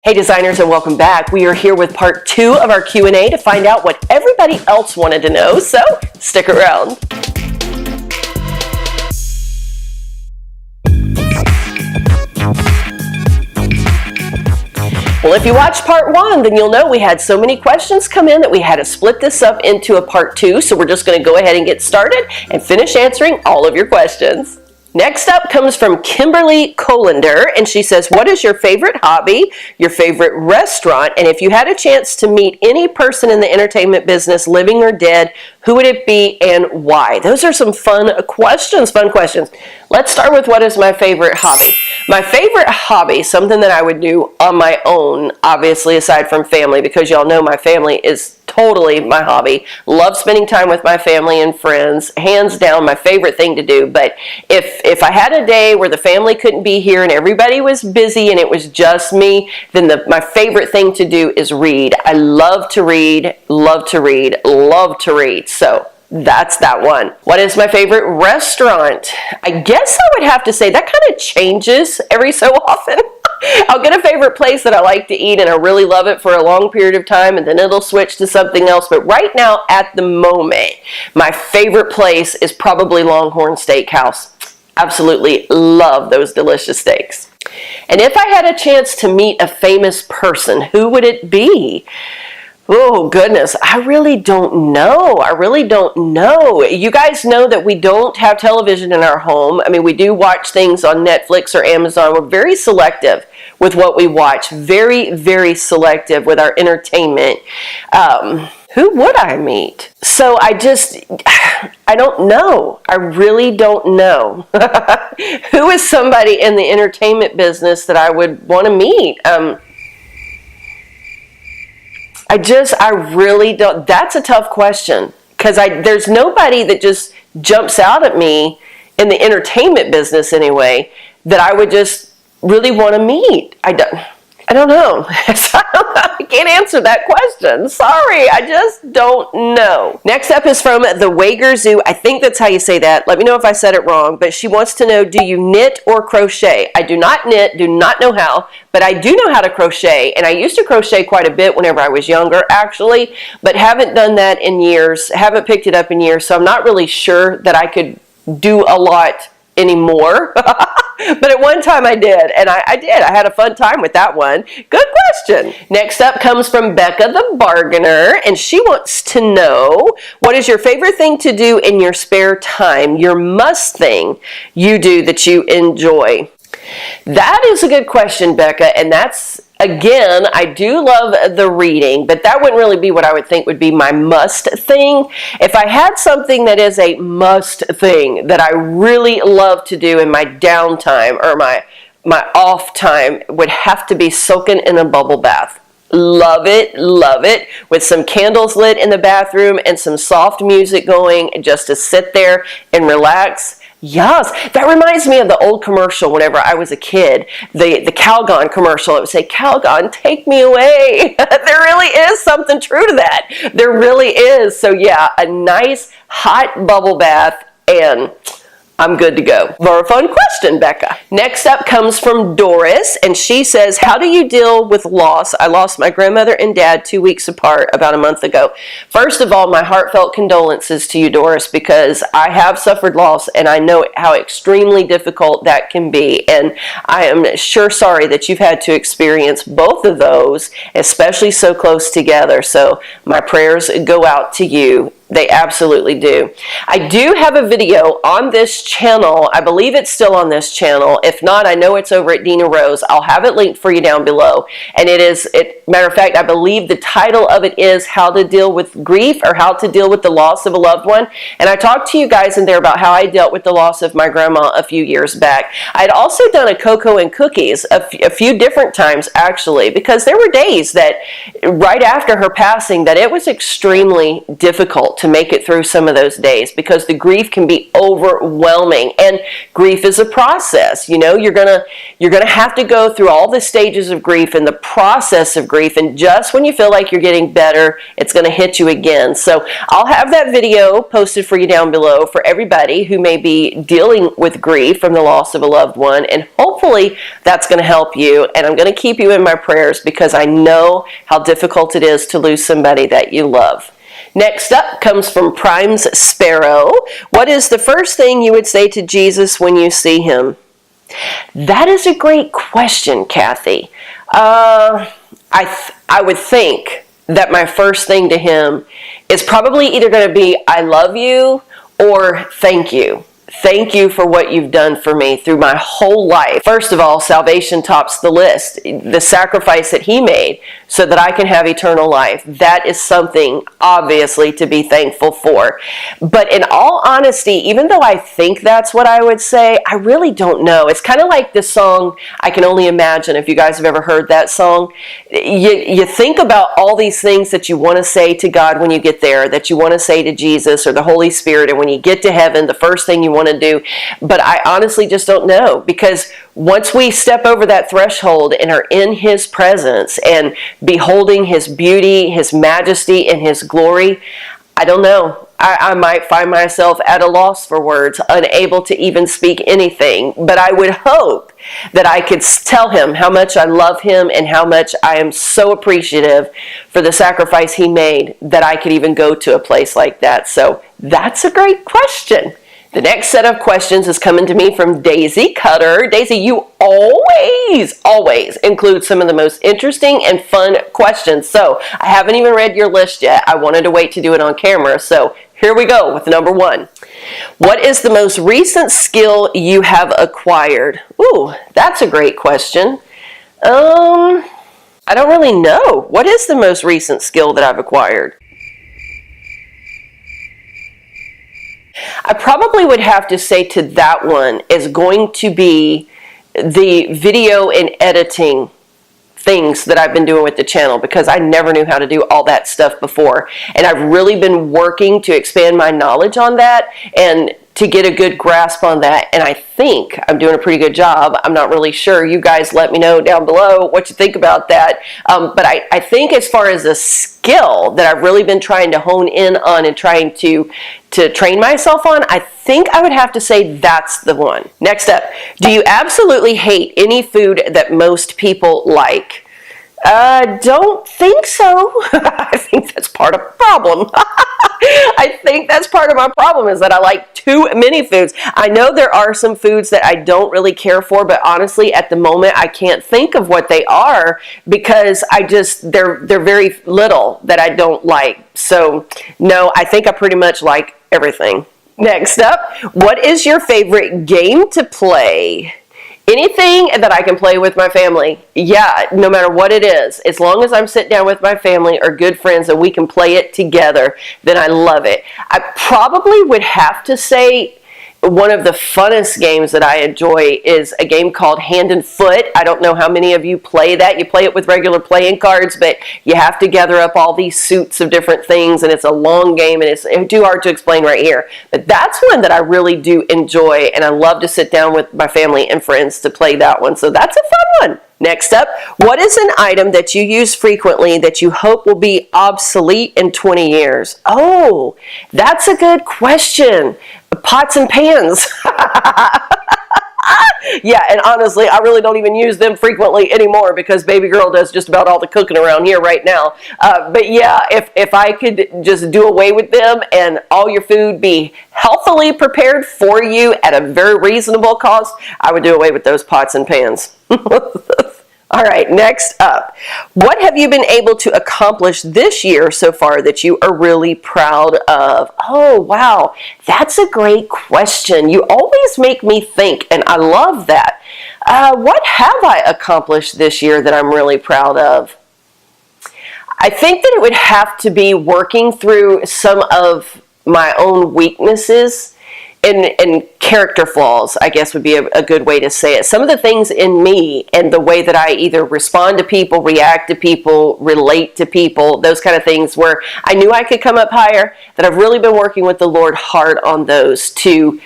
Hey designers, and welcome back. We are here with part 2 of our Q&A to find out what everybody else wanted to know, so stick around. Well, if you watched part 1, then you'll know we had so many questions come in that we had to split this up into a part 2, so we're just going to go ahead and get started and finish answering all of your questions. Next up comes from Kimberly Colander, and she says, what is your favorite hobby, your favorite restaurant, and if you had a chance to meet any person in the entertainment business, living or dead, who would it be and why? Those are some fun questions. Let's start with what is my favorite hobby. My favorite hobby, something that I would do on my own, obviously aside from family, because y'all know my family is totally my hobby. Love spending time with my family and friends. Hands down, my favorite thing to do. But if I had a day where the family couldn't be here and everybody was busy and it was just me, then my favorite thing to do is read. I love to read, love to read, love to read. So that's that one. What is my favorite restaurant? I guess I would have to say that kind of changes every so often. I'll get a favorite place that I like to eat and I really love it for a long period of time, and then it'll switch to something else. But right now, at the moment, my favorite place is probably Longhorn Steakhouse. Absolutely love those delicious steaks. And if I had a chance to meet a famous person, who would it be? Oh, goodness. I really don't know. You guys know that we don't have television in our home. I mean, we do watch things on Netflix or Amazon. We're very selective with what we watch. Very, very selective with our entertainment. Who would I meet? So I don't know. I really don't know. Who is somebody in the entertainment business that I would want to meet? I really don't. That's a tough question, because there's nobody that just jumps out at me in the entertainment business anyway that I would just really want to meet. I don't know. I can't answer that question. Sorry, I just don't know. Next up is from the Weygers. I think that's how you say that. Let me know if I said it wrong. But she wants to know, do you knit or crochet? I do not knit, do not know how, but I do know how to crochet. And I used to crochet quite a bit whenever I was younger, actually, but haven't done that in years, haven't picked it up in years, so I'm not really sure that I could do a lot anymore. But at one time I did, and I did. I had a fun time with that one. Good question. Next up comes from Becca The Bargainer, and she wants to know, what is your favorite thing to do in your spare time? Your must thing you do that you enjoy? That is a good question, Becca, and that's, again, I do love the reading, but that wouldn't really be what I would think would be my must thing. If I had something that is a must thing that I really love to do in my downtime or my off time, would have to be soaking in a bubble bath. Love it, with some candles lit in the bathroom and some soft music going, just to sit there and relax. Yes, that reminds me of the old commercial whenever I was a kid, the Calgon commercial. It would say, Calgon, take me away. There really is something true to that. There really is. So yeah, a nice hot bubble bath and I'm good to go. More fun question, Becca. Next up comes from Doris, and she says, how do you deal with loss? I lost my grandmother and dad 2 weeks apart about a month ago. First of all, my heartfelt condolences to you, Doris, because I have suffered loss and I know how extremely difficult that can be. And I am sure sorry that you've had to experience both of those, especially so close together. So my prayers go out to you. They absolutely do. I do have a video on this channel. I believe it's still on this channel. If not, I know it's over at Deena Rose. I'll have it linked for you down below. And matter of fact, I believe the title of it is How to Deal with Grief, or How to Deal with the Loss of a Loved One. And I talked to you guys in there about how I dealt with the loss of my grandma a few years back. I'd also done a cocoa and cookies a few different times, actually, because there were days that right after her passing that it was extremely difficult difficult to make it through some of those days because the grief can be overwhelming, and grief is a process. You know, you're gonna have to go through all the stages of grief and the process of grief, and just when you feel like you're getting better, it's going to hit you again. So I'll have that video posted for you down below for everybody who may be dealing with grief from the loss of a loved one, and hopefully that's going to help you. And I'm going to keep you in my prayers because I know how difficult it is to lose somebody that you love. Next up comes from Prime's Sparrow. What is the first thing you would say to Jesus when you see him? That is a great question, Kathy. I would think that my first thing to him is probably either going to be, I love you, or thank you. Thank you for what you've done for me through my whole life. First of all, salvation tops the list. The sacrifice that he made so that I can have eternal life. That is something, obviously, to be thankful for. But in all honesty, even though I think that's what I would say, I really don't know. It's kind of like the song, I Can Only Imagine, if you guys have ever heard that song. You think about all these things that you want to say to God when you get there, that you want to say to Jesus or the Holy Spirit, and when you get to heaven, the first thing you want to do. But I honestly just don't know, because once we step over that threshold and are in his presence and beholding his beauty, his majesty, and his glory, I don't know. I might find myself at a loss for words, unable to even speak anything. But I would hope that I could tell him how much I love him and how much I am so appreciative for the sacrifice he made, that I could even go to a place like that. So that's a great question. The next set of questions is coming to me from Daisy Cutter. Daisy, you always include some of the most interesting and fun questions. So I haven't even read your list yet. I wanted to wait to do it on camera. So here we go with number 1. What is the most recent skill you have acquired? Ooh, that's a great question. I don't really know. What is the most recent skill that I've acquired? I probably would have to say to that one is going to be the video and editing things that I've been doing with the channel, because I never knew how to do all that stuff before. And I've really been working to expand my knowledge on that and to get a good grasp on that. And I think I'm doing a pretty good job. I'm not really sure. You guys let me know down below what you think about that. But I think as far as a skill that I've really been trying to hone in on and trying to train myself on, I think I would have to say that's the one. Next up, do you absolutely hate any food that most people like? Don't think so. I think that's part of the problem. I think that's part of my problem, is that I like too many foods. I know there are some foods that I don't really care for, but honestly, at the moment, I can't think of what they are, because they're very little that I don't like. So no, I think I pretty much like everything. Next up, what is your favorite game to play? Anything that I can play with my family. Yeah, no matter what it is. As long as I'm sitting down with my family or good friends and we can play it together, then I love it. I probably would have to say one of the funnest games that I enjoy is a game called Hand and Foot. I don't know how many of you play that. You play it with regular playing cards, but you have to gather up all these suits of different things, and it's a long game, and it's too hard to explain right here. But that's one that I really do enjoy, and I love to sit down with my family and friends to play that one. So that's a fun one. Next up, what is an item that you use frequently that you hope will be obsolete in 20 years? Oh, that's a good question. Pots and pans. Yeah, and honestly, I really don't even use them frequently anymore, because baby girl does just about all the cooking around here right now. But yeah, if I could just do away with them and all your food be healthily prepared for you at a very reasonable cost, I would do away with those pots and pans. All right, next up. What have you been able to accomplish this year so far that you are really proud of? Oh, wow. That's a great question. You always make me think, and I love that. What have I accomplished this year that I'm really proud of? I think that it would have to be working through some of my own weaknesses and character flaws, I guess would be a good way to say it. Some of the things in me and the way that I either respond to people, react to people, relate to people, those kind of things where I knew I could come up higher, that I've really been working with the Lord hard on those to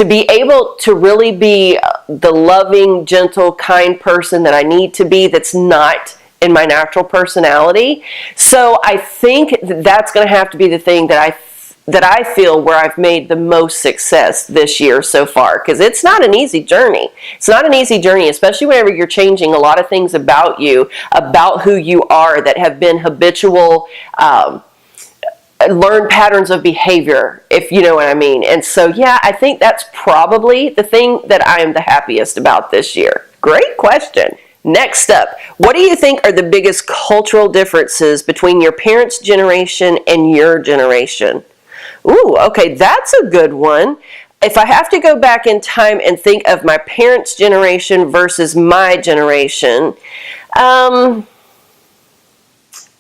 be able to really be the loving, gentle, kind person that I need to be, that's not in my natural personality. So I think that's going to have to be the thing that I feel where I've made the most success this year so far, because it's not an easy journey. It's not an easy journey, especially whenever you're changing a lot of things about you, about who you are, that have been habitual, learned patterns of behavior, if you know what I mean. And so, yeah, I think that's probably the thing that I am the happiest about this year. Great question. Next up, what do you think are the biggest cultural differences between your parents' generation and your generation? Ooh, okay, that's a good one. If I have to go back in time and think of my parents' generation versus my generation,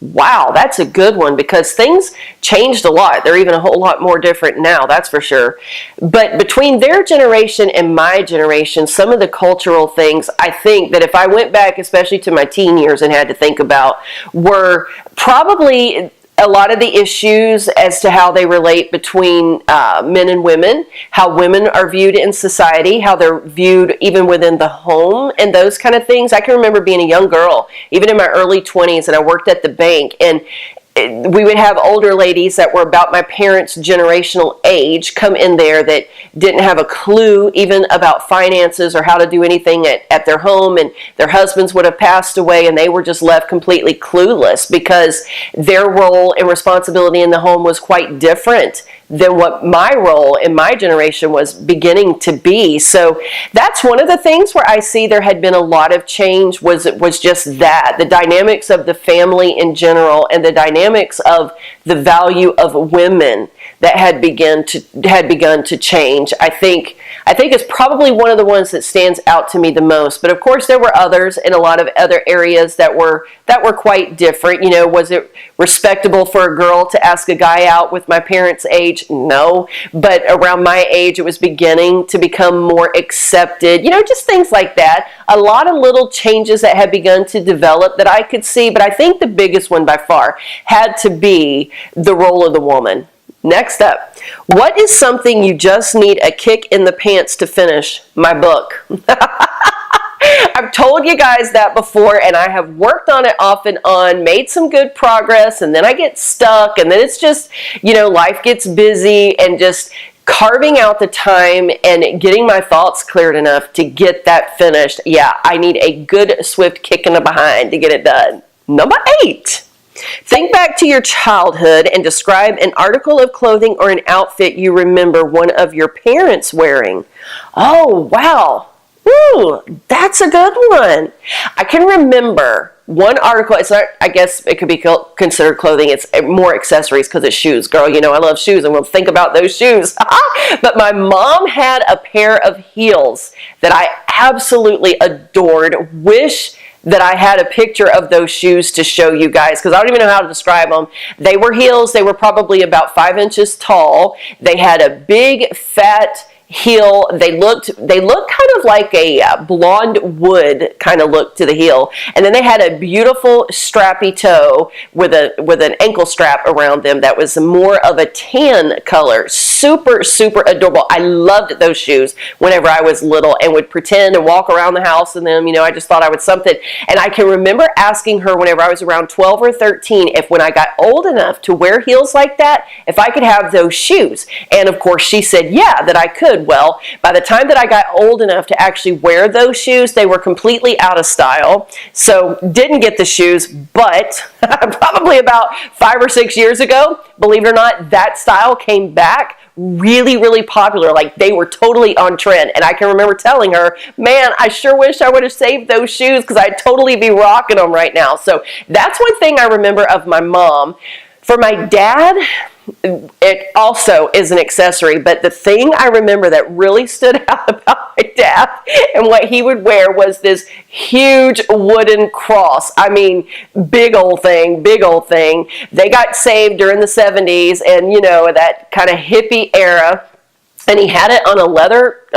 wow, that's a good one, because things changed a lot. They're even a whole lot more different now, that's for sure. But between their generation and my generation, some of the cultural things, I think that if I went back, especially to my teen years, and had to think about, were probably a lot of the issues as to how they relate between men and women, how women are viewed in society, how they're viewed even within the home, and those kind of things. I can remember being a young girl, even in my early 20s, and I worked at the bank, and we would have older ladies that were about my parents' generational age come in there that didn't have a clue even about finances or how to do anything at their home, and their husbands would have passed away, and they were just left completely clueless because their role and responsibility in the home was quite different than what my role in my generation was beginning to be. So that's one of the things where I see there had been a lot of change, was just that, the dynamics of the family in general, and the dynamics of the value of women that had begun to change. I think it's probably one of the ones that stands out to me the most. But of course there were others in a lot of other areas that were quite different. You know, was it respectable for a girl to ask a guy out with my parents' age? No. But around my age, it was beginning to become more accepted. You know, just things like that. A lot of little changes that had begun to develop that I could see. But I think the biggest one by far had to be the role of the woman. Next up, what is something you just need a kick in the pants to finish? My book. I've told you guys that before, and I have worked on it off and on, made some good progress, and then I get stuck, and then it's just, you know, life gets busy, and just carving out the time and getting my thoughts cleared enough to get that finished. Yeah, I need a good, swift kick in the behind to get it done. Number 8. Think back to your childhood and describe an article of clothing or an outfit you remember one of your parents wearing. Oh, wow. Ooh, that's a good one. I can remember one article. It's not, I guess it could be considered clothing. It's more accessories because it's shoes. Girl, you know I love shoes, and we'll think about those shoes. But my mom had a pair of heels that I absolutely adored. Wish that I had a picture of those shoes to show you guys, because I don't even know how to describe them. They were heels. They were probably about 5 inches tall. They had a big, fat heel. They looked kind of like a blonde wood kind of look to the heel, and then they had a beautiful strappy toe with an ankle strap around them that was more of a tan color. Super, super adorable. I loved those shoes whenever I was little, and would pretend and walk around the house in them. You know, I just thought I was something. And I can remember asking her whenever I was around 12 or 13 if when I got old enough to wear heels like that, if I could have those shoes. And of course she said yeah, that I could. Well, by the time that I got old enough to actually wear those shoes, they were completely out of style. So didn't get the shoes, but probably about 5 or 6 years ago, believe it or not, that style came back really, really popular. Like, they were totally on trend. And I can remember telling her, man, I sure wish I would have saved those shoes, because I'd totally be rocking them right now. So that's one thing I remember of my mom. For my dad, it also is an accessory, but the thing I remember that really stood out about my dad and what he would wear was this huge wooden cross. I mean, big old thing, big old thing. They got saved during the 70s and, you know, that kind of hippie era. and he had it on a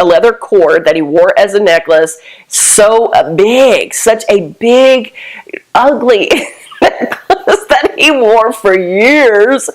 leather cord that he wore as a necklace. So big, such a big, ugly necklace that he wore for years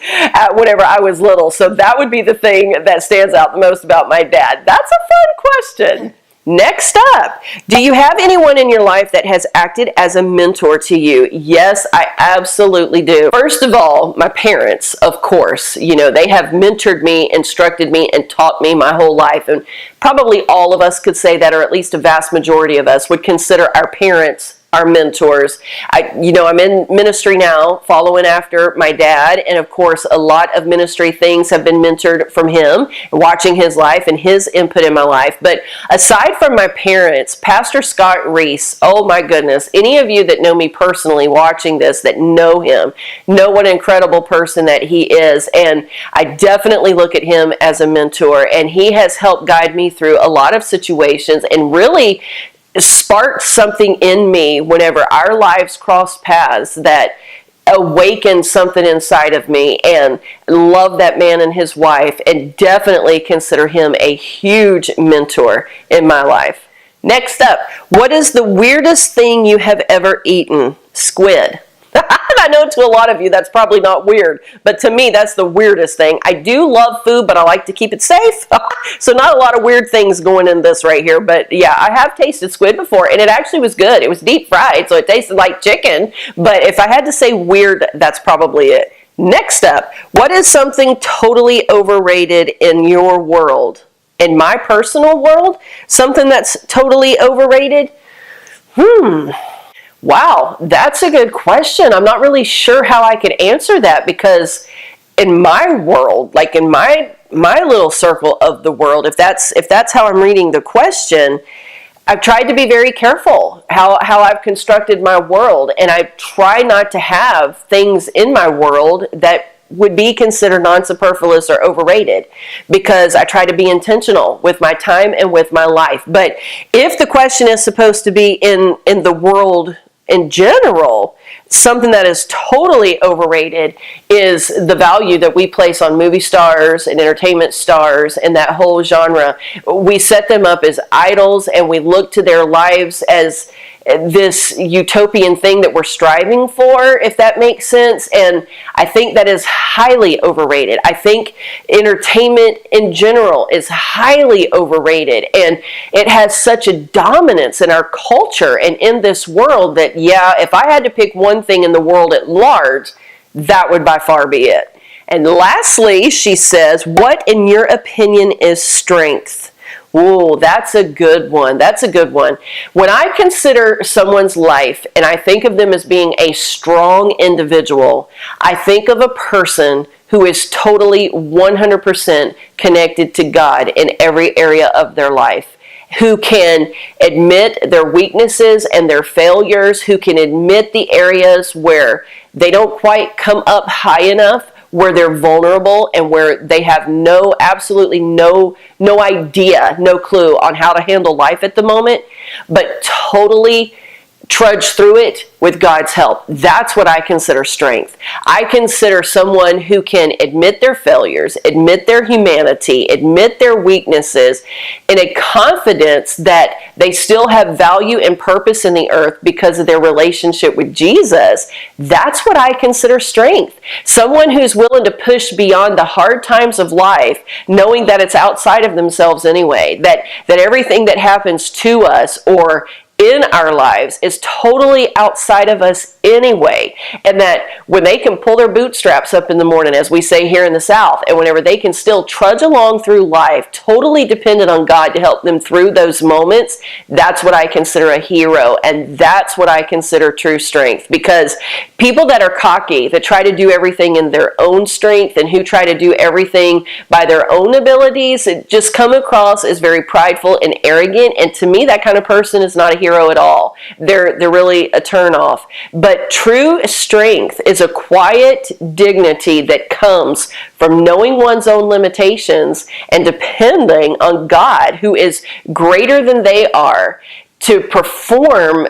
whenever I was little. So that would be the thing that stands out the most about my dad. That's a fun question. Next up, do you have anyone in your life that has acted as a mentor to you? Yes, I absolutely do. First of all, my parents, of course. You know, they have mentored me, instructed me, and taught me my whole life. And probably all of us could say that, or at least a vast majority of us would consider our parents our mentors. I'm in ministry now, following after my dad, and of course a lot of ministry things have been mentored from him, watching his life and his input in my life. But aside from my parents, Pastor Scott Reese, oh my goodness, any of you that know me personally watching this, that know him, know what an incredible person that he is, and I definitely look at him as a mentor, and he has helped guide me through a lot of situations and really sparked something in me whenever our lives crossed paths that awakened something inside of me, and love that man and his wife, and definitely consider him a huge mentor in my life. Next up, what is the weirdest thing you have ever eaten? Squid. I know to a lot of you that's probably not weird, but to me that's the weirdest thing. I do love food, but I like to keep it safe. So not a lot of weird things going in this right here, but yeah, I have tasted squid before, and it actually was good. It was deep fried, so it tasted like chicken, but if I had to say weird, that's probably it. Next up, what is something totally overrated in your world? In my personal world, something that's totally overrated? Wow, that's a good question. I'm not really sure how I could answer that, because in my world, like in my little circle of the world, if that's how I'm reading the question, I've tried to be very careful how I've constructed my world, and I try not to have things in my world that would be considered non-superfluous or overrated, because I try to be intentional with my time and with my life. But if the question is supposed to be in the world in general, something that is totally overrated is the value that we place on movie stars and entertainment stars and that whole genre. We set them up as idols, and we look to their lives as this utopian thing that we're striving for, if that makes sense. And I think that is highly overrated. I think entertainment in general is highly overrated, and it has such a dominance in our culture and in this world that, yeah, if I had to pick one thing in the world at large, that would by far be it. And lastly, she says, what in your opinion is strength? Ooh, that's a good one. That's a good one. When I consider someone's life and I think of them as being a strong individual, I think of a person who is totally 100% connected to God in every area of their life, who can admit their weaknesses and their failures, who can admit the areas where they don't quite come up high enough, where they're vulnerable, and where they have absolutely no idea, no clue on how to handle life at the moment, but totally trudge through it with God's help. That's what I consider strength. I consider someone who can admit their failures, admit their humanity, admit their weaknesses in a confidence that they still have value and purpose in the earth because of their relationship with Jesus. That's what I consider strength. Someone who's willing to push beyond the hard times of life, knowing that it's outside of themselves anyway, that everything that happens to us or in our lives is totally outside of us anyway, and that when they can pull their bootstraps up in the morning, as we say here in the South, and whenever they can still trudge along through life, totally dependent on God to help them through those moments, that's what I consider a hero, and that's what I consider true strength. Because people that are cocky, that try to do everything in their own strength, and who try to do everything by their own abilities, it just come across as very prideful and arrogant, and to me that kind of person is not a hero at all. They're really a turnoff. But true strength is a quiet dignity that comes from knowing one's own limitations and depending on God, who is greater than they are, to perform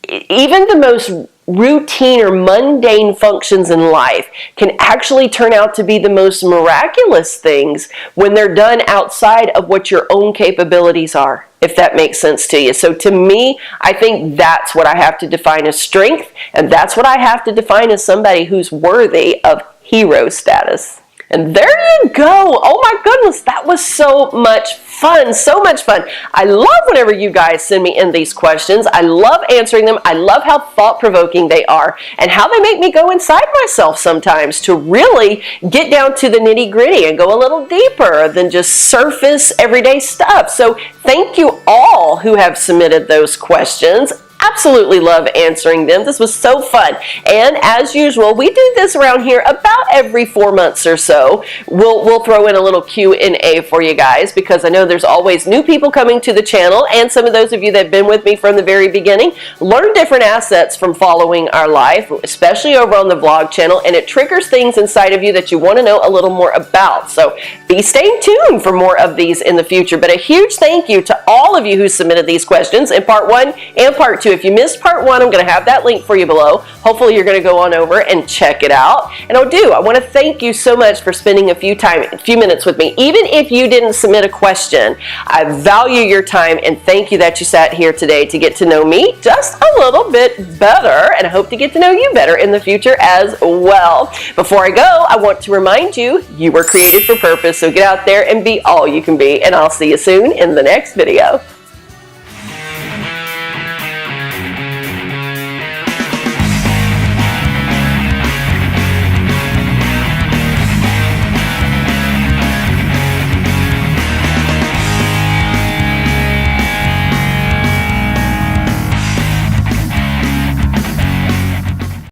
even the most routine or mundane functions in life can actually turn out to be the most miraculous things when they're done outside of what your own capabilities are, if that makes sense to you. So to me, I think that's what I have to define as strength, and that's what I have to define as somebody who's worthy of hero status. And there you go. Oh my goodness, that was so much fun, so much fun. I love whenever you guys send me in these questions. I love answering them. I love how thought-provoking they are and how they make me go inside myself sometimes to really get down to the nitty-gritty and go a little deeper than just surface everyday stuff. So thank you all who have submitted those questions. Absolutely love answering them. This was so fun. And as usual, we do this around here about every 4 months or so. We'll throw in a little Q&A for you guys because I know there's always new people coming to the channel, and some of those of you that have been with me from the very beginning learn different assets from following our life, especially over on the vlog channel, and it triggers things inside of you that you want to know a little more about. So be staying tuned for more of these in the future. But a huge thank you to all of you who submitted these questions in part 1 and part 2. If you missed part 1, I'm going to have that link for you below. Hopefully you're going to go on over and check it out. And I want to thank you so much for spending a few minutes with me. Even if you didn't submit a question, I value your time and thank you that you sat here today to get to know me just a little bit better, and I hope to get to know you better in the future as well. Before I go, I want to remind you, you were created for purpose, so get out there and be all you can be, and I'll see you soon in the next video.